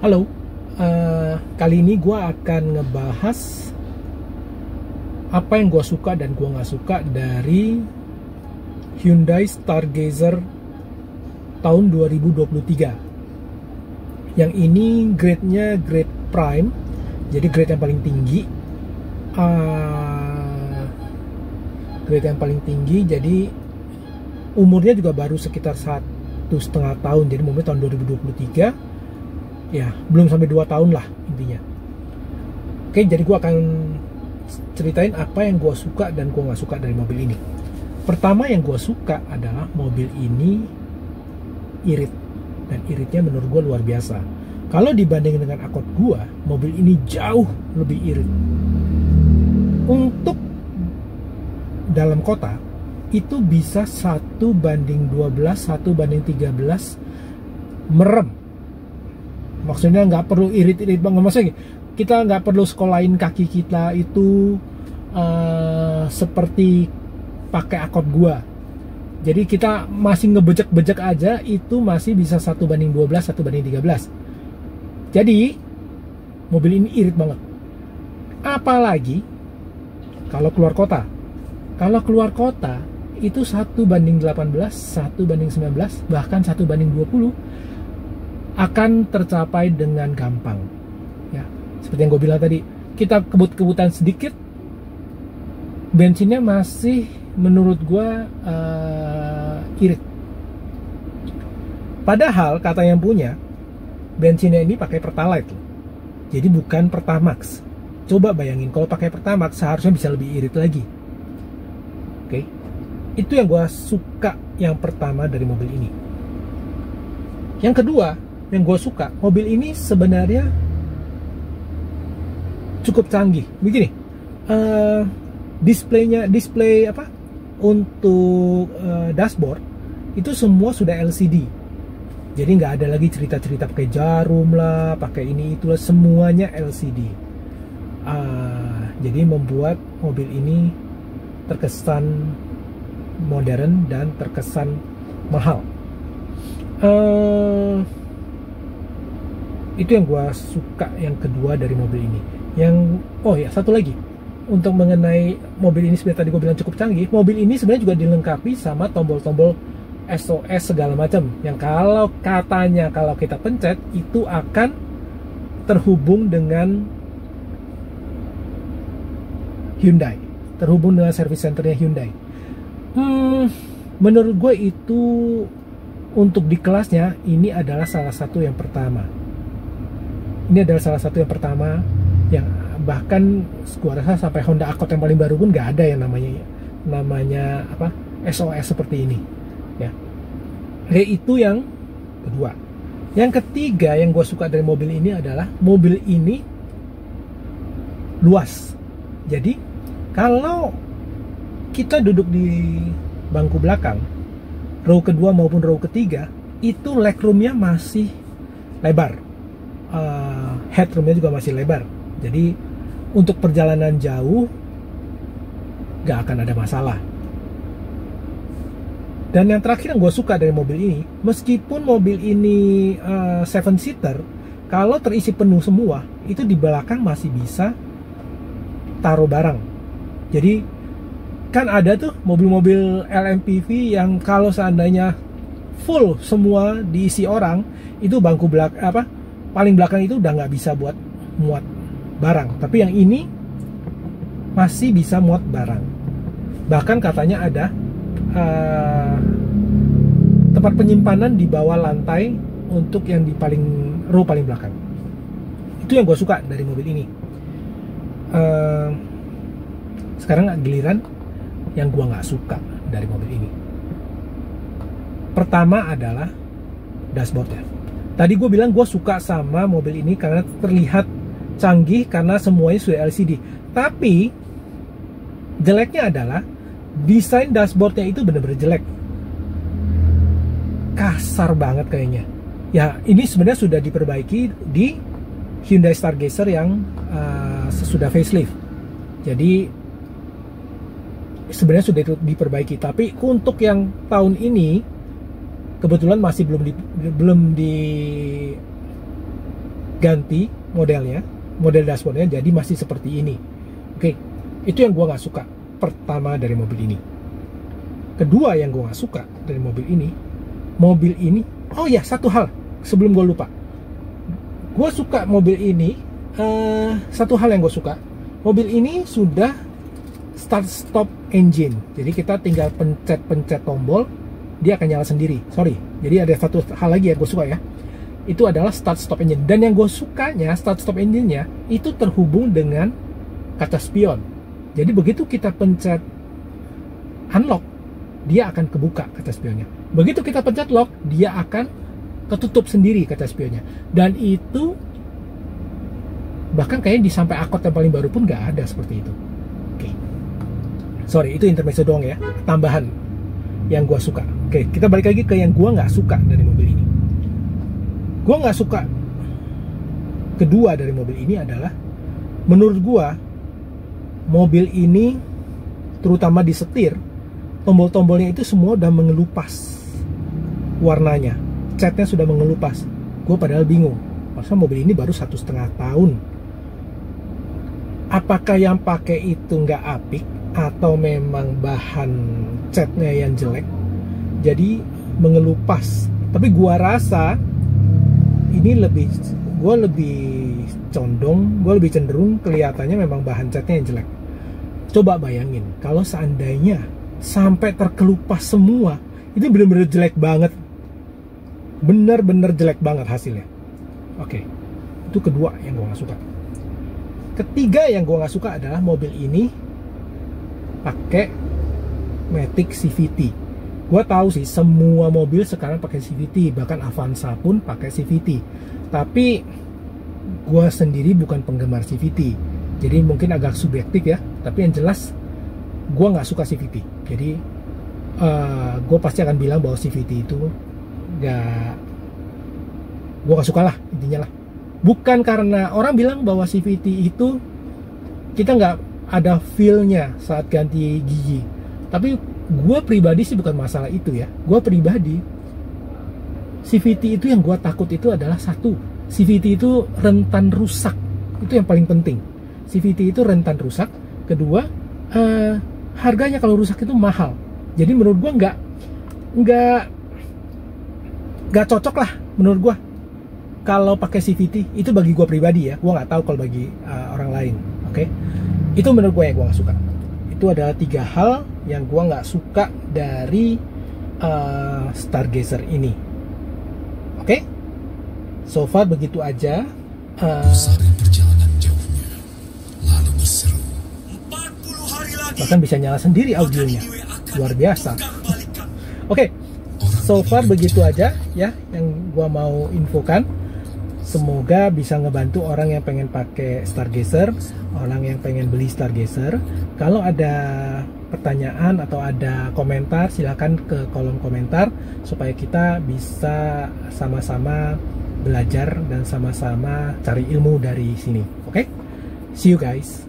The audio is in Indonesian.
Halo, kali ini gue akan ngebahas apa yang gue suka dan gue nggak suka dari Hyundai Stargazer tahun 2023. Yang ini grade-nya grade prime, jadi grade yang paling tinggi. Jadi umurnya juga baru sekitar 1,5 tahun, jadi umurnya tahun 2023. Ya, belum sampai 2 tahun lah intinya. Oke, jadi gue akan ceritain apa yang gue suka dan gue nggak suka dari mobil ini. Pertama yang gue suka adalah mobil ini irit, dan iritnya menurut gue luar biasa. Kalau dibandingin dengan Accord gue, mobil ini jauh lebih irit. Untuk dalam kota itu bisa 1:12, 1:13 merem. Maksudnya nggak perlu irit-irit banget, maksudnya kita nggak perlu sekolahin kaki kita itu seperti pakai Accord gua. Jadi kita masih ngebejek-bejek aja, itu masih bisa 1:12, 1:13. Jadi mobil ini irit banget. Apalagi kalau keluar kota. Kalau keluar kota itu 1:18, 1:19, bahkan 1:20 akan tercapai dengan gampang. Ya, seperti yang gue bilang tadi, kita kebut-kebutan sedikit, bensinnya masih menurut gue irit. Padahal kata yang punya, bensinnya ini pakai Pertalite loh. Jadi bukan Pertamax. Coba bayangin kalau pakai Pertamax seharusnya bisa lebih irit lagi. Oke, itu yang gue suka yang pertama dari mobil ini. Yang kedua yang gue suka, mobil ini sebenarnya cukup canggih. Begini, display apa untuk dashboard itu semua sudah LCD. Jadi nggak ada lagi cerita-cerita pakai jarum lah, pakai ini itulah, semuanya LCD. Jadi membuat mobil ini terkesan modern dan terkesan mahal. Itu yang gue suka yang kedua dari mobil ini. Satu lagi untuk mengenai mobil ini, seperti tadi gue bilang cukup canggih. Mobil ini sebenarnya juga dilengkapi sama tombol-tombol SOS segala macam, yang kalau katanya kalau kita pencet itu akan terhubung dengan Hyundai, terhubung dengan service centernya Hyundai. Menurut gue itu untuk di kelasnya ini adalah salah satu yang pertama. Ini adalah salah satu yang pertama, yang bahkan gua rasa sampai Honda Accord yang paling baru pun nggak ada yang namanya apa SOS seperti ini. Ya, itu yang kedua. Yang ketiga yang gue suka dari mobil ini adalah mobil ini luas. Jadi kalau kita duduk di bangku belakang, row kedua maupun row ketiga, itu legroomnya masih lebar. Headroomnya juga masih lebar. Jadi untuk perjalanan jauh gak akan ada masalah. Dan yang terakhir yang gue suka dari mobil ini, meskipun mobil ini 7-seater, kalau terisi penuh semua, itu di belakang masih bisa taruh barang. Jadi kan ada tuh mobil-mobil LMPV yang kalau seandainya full semua diisi orang, itu bangku paling belakang itu udah nggak bisa buat muat barang. Tapi yang ini masih bisa muat barang. Bahkan katanya ada tempat penyimpanan di bawah lantai untuk yang di row paling belakang. Itu yang gue suka dari mobil ini. Sekarang giliran yang gue nggak suka dari mobil ini. Pertama adalah dashboardnya. Tadi gue bilang gue suka sama mobil ini karena terlihat canggih, karena semuanya sudah LCD. Tapi jeleknya adalah desain dashboardnya itu bener-bener jelek, kasar banget kayaknya. Ya, ini sebenarnya sudah diperbaiki di Hyundai Stargazer yang sesudah facelift. Jadi sebenarnya sudah diperbaiki. Tapi untuk yang tahun ini kebetulan masih belum ganti modelnya, model dashboardnya jadi masih seperti ini. Oke, itu yang gue nggak suka pertama dari mobil ini. Kedua yang gue nggak suka dari mobil ini, oh ya, satu hal sebelum gue lupa, gue suka mobil ini. Satu hal yang gue suka, mobil ini sudah start stop engine, jadi kita tinggal pencet tombol, dia akan nyala sendiri. Jadi ada satu hal lagi yang gue suka ya, itu adalah start stop engine. Dan yang gue sukanya, start stop engine-nya itu terhubung dengan kaca spion. Jadi begitu kita pencet unlock, dia akan kebuka kaca spionnya. Begitu kita pencet lock, dia akan ketutup sendiri kaca spionnya. Dan itu bahkan kayaknya di sampai Accord yang paling baru pun nggak ada seperti itu. Oke. Sorry, itu intermezzo doang ya, tambahan yang gue suka. Oke, kita balik lagi ke yang gue nggak suka dari mobil ini. Gue nggak suka kedua dari mobil ini adalah, menurut gue mobil ini terutama di setir, tombol-tombolnya itu semua udah mengelupas warnanya, catnya sudah mengelupas. Gue padahal bingung, masa mobil ini baru 1,5 tahun, apakah yang pakai itu nggak apik atau memang bahan catnya yang jelek jadi mengelupas. Tapi gue rasa ini gue lebih cenderung kelihatannya memang bahan catnya yang jelek. Coba bayangin kalau seandainya sampai terkelupas semua, itu bener-bener jelek banget, bener-bener jelek banget hasilnya. Oke, itu kedua yang gue gak suka. Ketiga yang gue gak suka adalah mobil ini pakai Matic CVT. Gue tahu sih semua mobil sekarang pakai CVT, bahkan Avanza pun pakai CVT. Tapi gue sendiri bukan penggemar CVT, jadi mungkin agak subjektif ya. Tapi yang jelas gue nggak suka CVT. Jadi gue pasti akan bilang bahwa CVT itu gue nggak suka lah, intinya lah. Bukan karena orang bilang bahwa CVT itu kita nggak ada feel-nya saat ganti gigi, tapi gue pribadi sih bukan masalah itu ya. Gue pribadi, CVT itu yang gue takut itu adalah satu, CVT itu rentan rusak. Itu yang paling penting. CVT itu rentan rusak. Kedua, harganya kalau rusak itu mahal. Jadi menurut gue nggak cocok lah menurut gue kalau pakai CVT. Itu bagi gue pribadi ya. Gue nggak tahu kalau bagi orang lain. Oke, itu menurut gue yang gue nggak suka. Itu adalah 3 hal yang gue nggak suka dari Stargazer ini. Oke, so far begitu aja. Perjalanan jauhnya lalu berseru. 40 hari lagi. Bahkan bisa nyala sendiri audionya, luar biasa. Oke, so far begitu aja ya yang gue mau infokan. Semoga bisa ngebantu orang yang pengen pakai Stargazer, orang yang pengen beli Stargazer. Kalau ada pertanyaan atau ada komentar, silahkan ke kolom komentar supaya kita bisa sama-sama belajar dan sama-sama cari ilmu dari sini. Oke? See you guys.